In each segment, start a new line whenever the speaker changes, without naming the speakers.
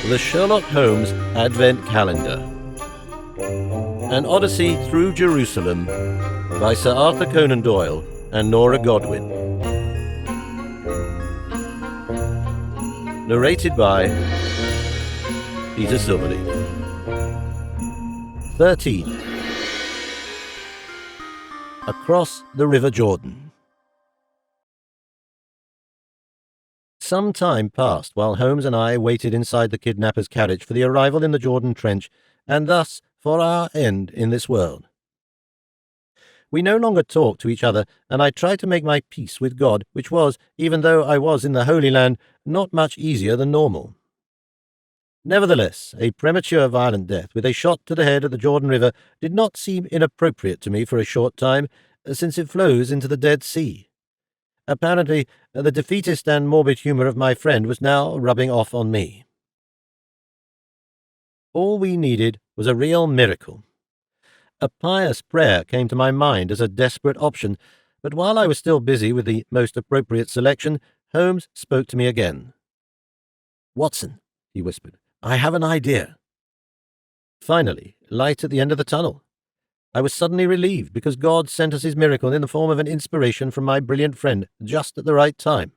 The Sherlock Holmes Advent Calendar. An Odyssey Through Jerusalem by Sir Arthur Conan Doyle and Nora Godwin. Narrated by Peter Silverleaf. 13. Across the River Jordan. Some time passed while Holmes and I waited inside the kidnapper's carriage for the arrival in the Jordan Trench, and thus for our end in this world. We no longer talked to each other, and I tried to make my peace with God, which was, even though I was in the Holy Land, not much easier than normal. Nevertheless, a premature violent death with a shot to the head at the Jordan River did not seem inappropriate to me for a short time, since it flows into the Dead Sea. Apparently, the defeatist and morbid humour of my friend was now rubbing off on me. All we needed was a real miracle. A pious prayer came to my mind as a desperate option, but while I was still busy with the most appropriate selection, Holmes spoke to me again. "Watson," he whispered, "I have an idea." Finally, light at the end of the tunnel. I was suddenly relieved because God sent us his miracle in the form of an inspiration from my brilliant friend just at the right time.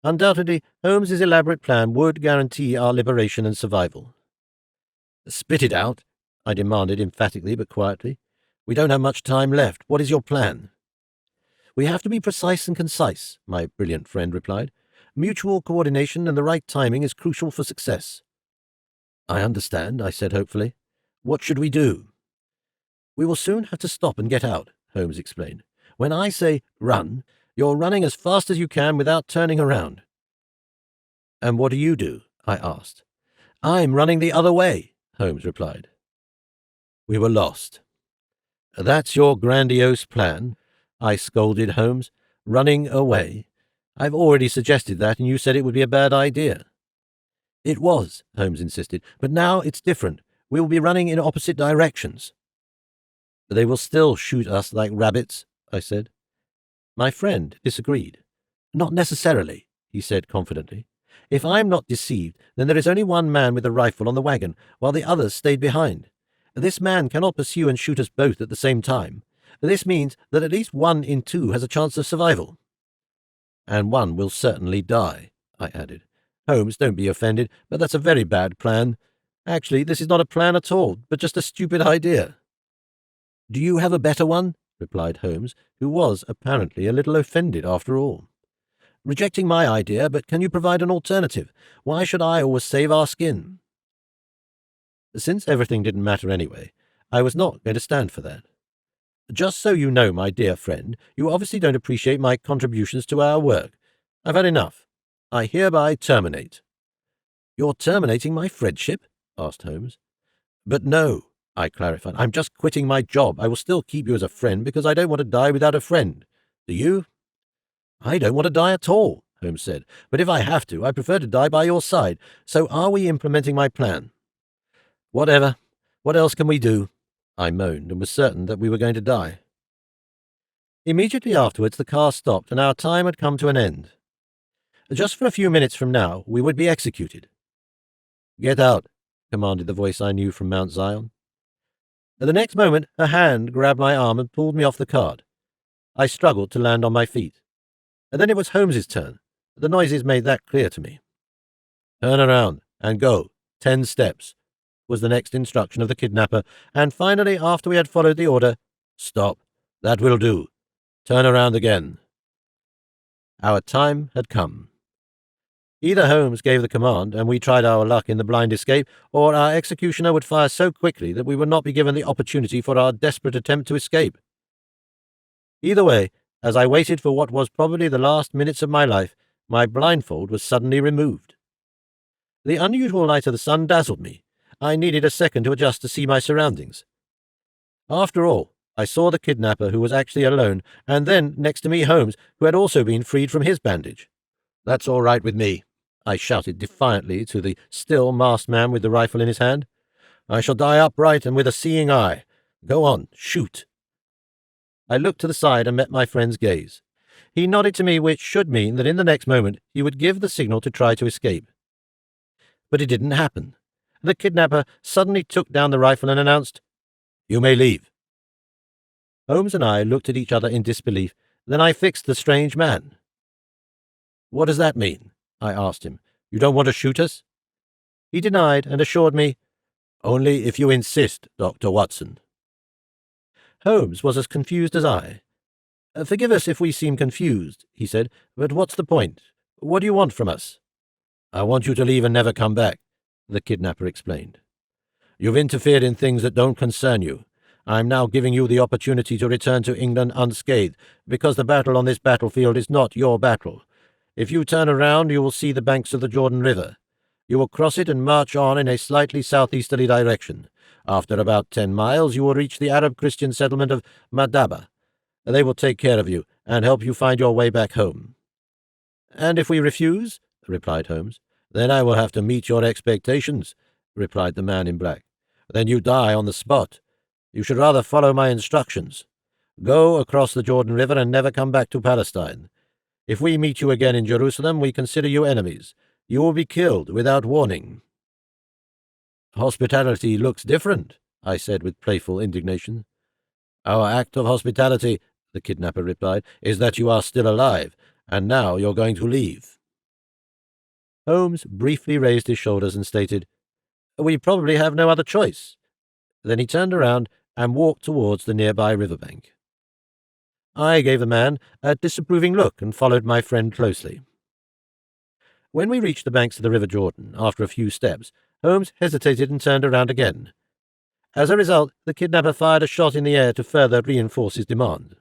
Undoubtedly, Holmes's elaborate plan would guarantee our liberation and survival. "Spit it out," I demanded emphatically but quietly. "We don't have much time left. What is your plan?" "We have to be precise and concise," my brilliant friend replied. "Mutual coordination and the right timing is crucial for success." "I understand," I said hopefully. "What should we do?" "We will soon have to stop and get out," Holmes explained. "When I say run, you're running as fast as you can without turning around." "And what do you do?" I asked. "I'm running the other way," Holmes replied. We were lost. "That's your grandiose plan?" I scolded Holmes. "Running away? I've already suggested that, and you said it would be a bad idea." "It was," Holmes insisted, "but now it's different. We will be running in opposite directions." "They will still shoot us like rabbits," I said. My friend disagreed. "Not necessarily," he said confidently. "If I am not deceived, then there is only one man with a rifle on the wagon, while the others stayed behind. This man cannot pursue and shoot us both at the same time. This means that at least 1 in 2 has a chance of survival." "And one will certainly die," I added. "Holmes, don't be offended, but that's a very bad plan. Actually, this is not a plan at all, but just a stupid idea." "Do you have a better one?" replied Holmes, who was apparently a little offended after all. "Rejecting my idea, but can you provide an alternative? Why should I always save our skin?" Since everything didn't matter anyway, I was not going to stand for that. "Just so you know, my dear friend, you obviously don't appreciate my contributions to our work. I've had enough. I hereby terminate." "You're terminating my friendship?" asked Holmes. "But no," I clarified. "I'm just quitting my job. I will still keep you as a friend because I don't want to die without a friend. Do you?" "I don't want to die at all," Holmes said. "But if I have to, I prefer to die by your side. So are we implementing my plan?" "Whatever. What else can we do?" I moaned, and was certain that we were going to die. Immediately afterwards the car stopped, and our time had come to an end. Just for a few minutes from now we would be executed. "Get out," commanded the voice I knew from Mount Zion. At the next moment a hand grabbed my arm and pulled me off the cart. I struggled to land on my feet. And then it was Holmes's turn. The noises made that clear to me. "Turn around and go 10 steps," was the next instruction of the kidnapper, and finally, after we had followed the order, "Stop. That will do. Turn around again." Our time had come. Either Holmes gave the command, and we tried our luck in the blind escape, or our executioner would fire so quickly that we would not be given the opportunity for our desperate attempt to escape. Either way, as I waited for what was probably the last minutes of my life, my blindfold was suddenly removed. The unusual light of the sun dazzled me. I needed a second to adjust to see my surroundings. After all, I saw the kidnapper, who was actually alone, and then, next to me, Holmes, who had also been freed from his bandage. "That's all right with me," I shouted defiantly to the still masked man with the rifle in his hand. "I shall die upright and with a seeing eye. Go on, shoot." I looked to the side and met my friend's gaze. He nodded to me, which should mean that in the next moment he would give the signal to try to escape. But it didn't happen. The kidnapper suddenly took down the rifle and announced, "You may leave." Holmes and I looked at each other in disbelief. Then I fixed the strange man. "What does that mean?" I asked him. "You don't want to shoot us?" He denied and assured me, "Only if you insist, Dr. Watson." Holmes was as confused as I. "Forgive us if we seem confused," he said, "but what's the point? What do you want from us?" "I want you to leave and never come back," the kidnapper explained. "You've interfered in things that don't concern you. I'm now giving you the opportunity to return to England unscathed, because the battle on this battlefield is not your battle. If you turn around, you will see the banks of the Jordan River. You will cross it and march on in a slightly southeasterly direction. After about 10 miles, you will reach the Arab Christian settlement of Madaba. They will take care of you and help you find your way back home." "And if we refuse?" replied Holmes. "Then I will have to meet your expectations," replied the man in black. "Then you die on the spot. You should rather follow my instructions. Go across the Jordan River and never come back to Palestine. If we meet you again in Jerusalem, we consider you enemies. You will be killed without warning." "Hospitality looks different," I said with playful indignation. "Our act of hospitality," the kidnapper replied, "is that you are still alive, and now you're going to leave." Holmes briefly raised his shoulders and stated, "We probably have no other choice." Then he turned around and walked towards the nearby riverbank. I gave the man a disapproving look and followed my friend closely. When we reached the banks of the River Jordan, after a few steps, Holmes hesitated and turned around again. As a result, the kidnapper fired a shot in the air to further reinforce his demand.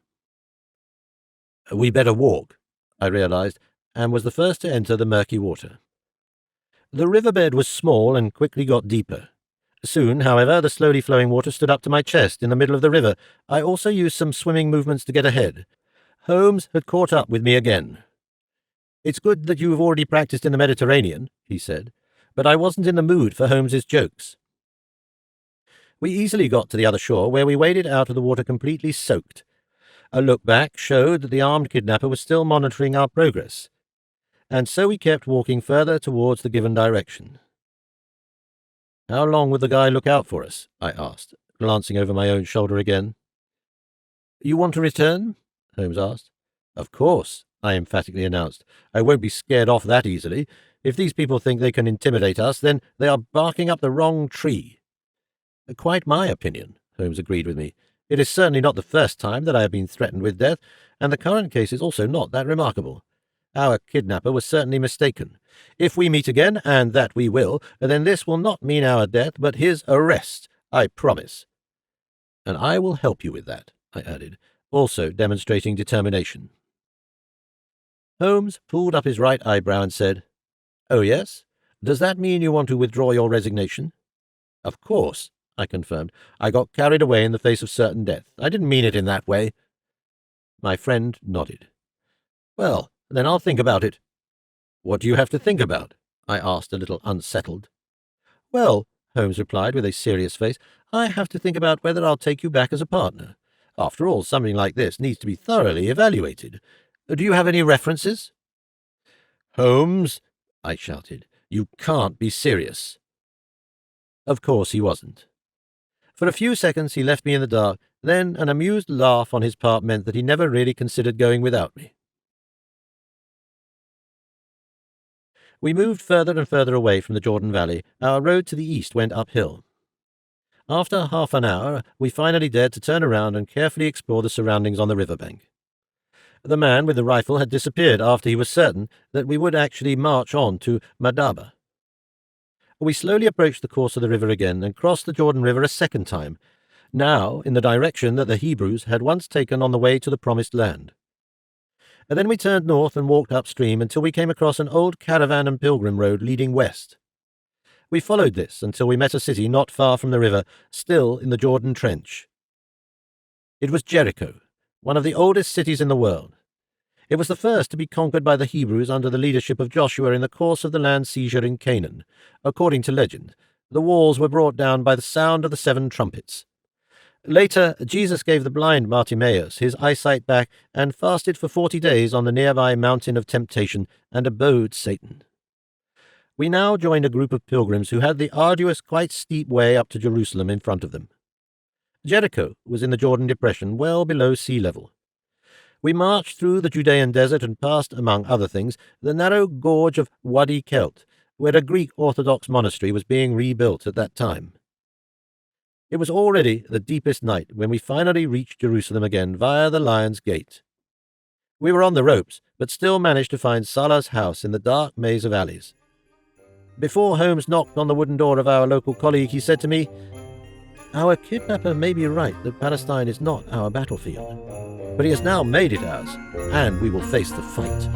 "We better walk," I realized, and was the first to enter the murky water. The riverbed was small and quickly got deeper. Soon, however, the slowly flowing water stood up to my chest in the middle of the river. I also used some swimming movements to get ahead. Holmes had caught up with me again. "It's good that you have already practiced in the Mediterranean," he said, but I wasn't in the mood for Holmes's jokes. We easily got to the other shore, where we waded out of the water completely soaked. A look back showed that the armed kidnapper was still monitoring our progress, and so we kept walking further towards the given direction. "How long would the guy look out for us?" I asked, glancing over my own shoulder again. "You want to return?" Holmes asked. "Of course," I emphatically announced. "I won't be scared off that easily. If these people think they can intimidate us, then they are barking up the wrong tree." "Quite my opinion," Holmes agreed with me. "It is certainly not the first time that I have been threatened with death, and the current case is also not that remarkable. Our kidnapper was certainly mistaken. If we meet again, and that we will, then this will not mean our death, but his arrest, I promise." "And I will help you with that," I added, also demonstrating determination. Holmes pulled up his right eyebrow and said, "Oh, yes? Does that mean you want to withdraw your resignation?" "Of course," I confirmed. "I got carried away in the face of certain death. I didn't mean it in that way." My friend nodded. "Well, then I'll think about it." "What do you have to think about?" I asked, a little unsettled. "Well," Holmes replied with a serious face, "I have to think about whether I'll take you back as a partner. After all, something like this needs to be thoroughly evaluated. Do you have any references?" "Holmes," I shouted, "you can't be serious." Of course he wasn't. For a few seconds he left me in the dark, then an amused laugh on his part meant that he never really considered going without me. We moved further and further away from the Jordan Valley. Our road to the east went uphill. After half an hour, we finally dared to turn around and carefully explore the surroundings on the riverbank. The man with the rifle had disappeared after he was certain that we would actually march on to Madaba. We slowly approached the course of the river again and crossed the Jordan River a second time, now in the direction that the Hebrews had once taken on the way to the Promised Land. And then we turned north and walked upstream until we came across an old caravan and pilgrim road leading west. We followed this until we met a city not far from the river, still in the Jordan Trench. It was Jericho, one of the oldest cities in the world. It was the first to be conquered by the Hebrews under the leadership of Joshua in the course of the land seizure in Canaan. According to legend, the walls were brought down by the sound of the 7 trumpets. Later, Jesus gave the blind Bartimaeus his eyesight back and fasted for 40 days on the nearby mountain of temptation and abode Satan. We now joined a group of pilgrims who had the arduous, quite steep way up to Jerusalem in front of them. Jericho was in the Jordan Depression, well below sea level. We marched through the Judean desert and passed, among other things, the narrow gorge of Wadi Kelt, where a Greek Orthodox monastery was being rebuilt at that time. It was already the deepest night when we finally reached Jerusalem again via the Lion's Gate. We were on the ropes, but still managed to find Salah's house in the dark maze of alleys. Before Holmes knocked on the wooden door of our local colleague, he said to me, "Our kidnapper may be right that Palestine is not our battlefield, but he has now made it ours, and we will face the fight."